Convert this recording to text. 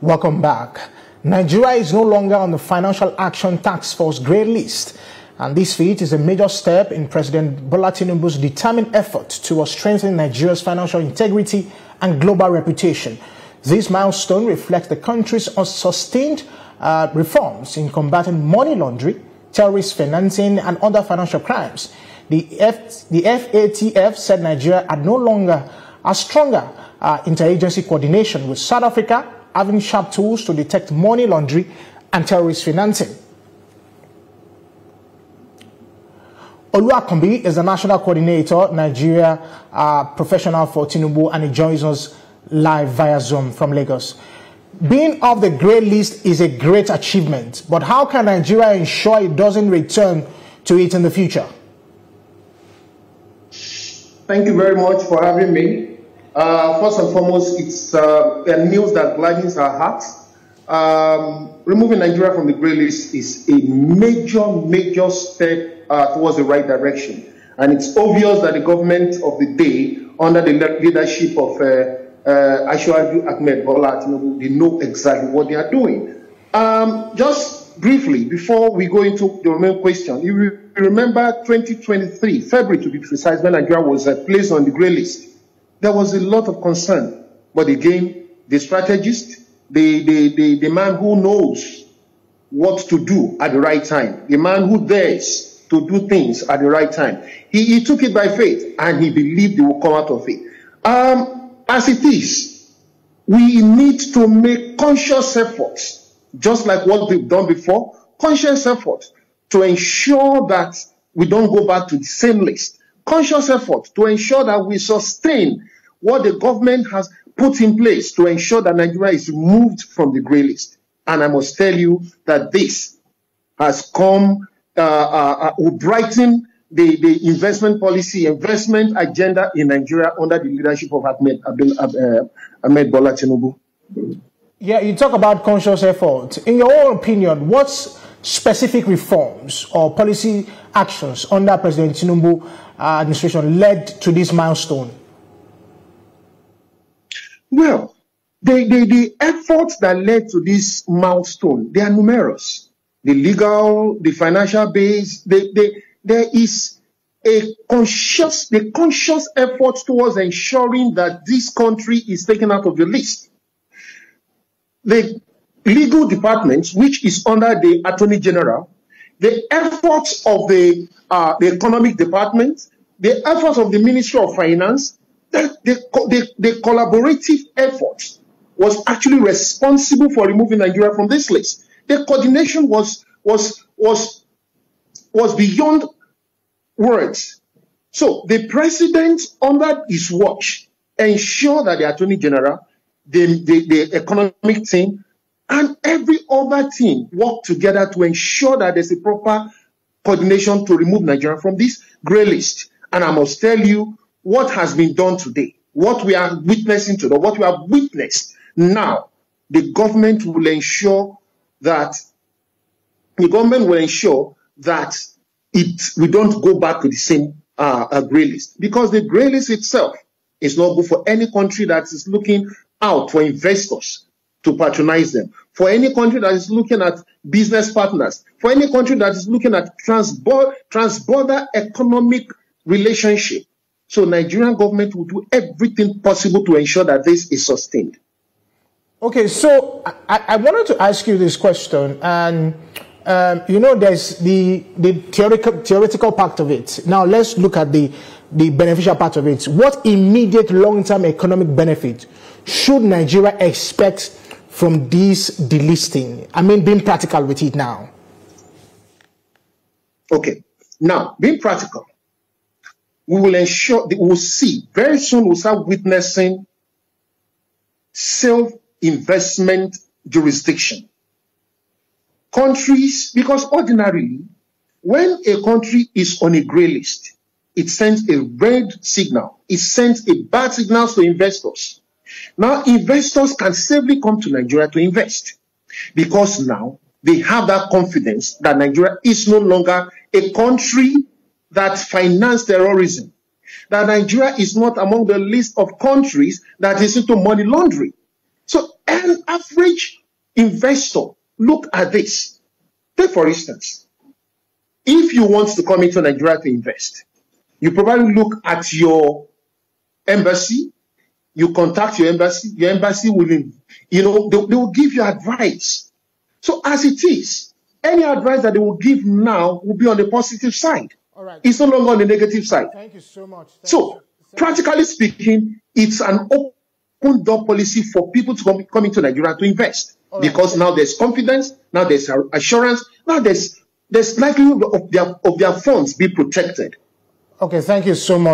Welcome back. Nigeria is no longer on the Financial Action Task Force grey list, and this feat is a major step in President Bola Tinubu's determined effort towards strengthening Nigeria's financial integrity and global reputation. This milestone reflects the country's sustained reforms in combating money laundering, terrorist financing, and other financial crimes. The FATF said Nigeria had no longer a stronger interagency coordination with South Africa, having sharp tools to detect money laundering and terrorist financing. Oluwakanbi is the national coordinator, Nigeria professional for Tinubu, and he joins us live via Zoom from Lagos. Being off the grey list is a great achievement, but how can Nigeria ensure it doesn't return to it in the future? Thank you very much for having me. First and foremost, it's a news that gladdens our hearts. Removing Nigeria from the grey list is a major step towards the right direction. And it's obvious that the government of the day, under the leadership of Ashwaju Ahmed Bola Tinubu, they know exactly what they are doing. Just briefly, before we go into the main question, you remember 2023, February to be precise, when Nigeria was placed on the grey list. There was a lot of concern, but again, the strategist, the man who knows what to do at the right time, the man who dares to do things at the right time, he took it by faith, and he believed he would come out of it. As it is, we need to make conscious efforts, just like what we've done before, conscious efforts to ensure that we don't go back to the same list. Conscious effort to ensure that we sustain what the government has put in place to ensure that Nigeria is removed from the grey list. And I must tell you that this has come, will brighten the investment policy, investment agenda in Nigeria under the leadership of Ahmed Bola Tinubu. Yeah, you talk about conscious effort. In your own opinion, what specific reforms or policy actions under President Tinubu administration led to this milestone? Well, the efforts that led to this milestone, they are numerous. The legal, the financial base, there is a conscious effort towards ensuring that this country is taken out of the list. The legal department, which is under the Attorney General, the efforts of the economic department, the efforts of the Ministry of Finance, the collaborative efforts was actually responsible for removing Nigeria from this list. The coordination was beyond words. So the president, under his watch, ensured that the Attorney General, the economic team, and every other team work together to ensure that there's a proper coordination to remove Nigeria from this grey list. And I must tell you what has been done today, what we are witnessing today, what we have witnessed now. The government will ensure that we don't go back to the same grey list, because the grey list itself is not good for any country that is looking out for investors to patronize them, for any country that is looking at business partners, for any country that is looking at transborder economic relationship. So Nigerian government will do everything possible to ensure that this is sustained. Okay, so I wanted to ask you this question, and you know, there's the theoretical part of it. Now let's look at the beneficial part of it. What immediate long-term economic benefit should Nigeria expect from this delisting? I mean, being practical with it now. Okay, now being practical, we will ensure that we will see very soon. We'll start witnessing self-investment jurisdiction. Countries, because ordinarily, when a country is on a grey list, it sends a red signal. It sends a bad signal to investors. Now, investors can safely come to Nigeria to invest, because now they have that confidence that Nigeria is no longer a country that finance terrorism, that Nigeria is not among the list of countries that is into money laundering. So, and average investor, look at this. Take for instance, if you want to come into Nigeria to invest, you probably look at your embassy, you contact your embassy will, they will give you advice. So as it is, any advice that they will give now will be on the positive side. All right. It's no longer on the negative side. Thank you so much. Practically speaking, it's an open door policy for people to come into Nigeria to invest. Because now there's confidence, now there's assurance, now there's likelihood of their funds be protected. Okay, thank you so much.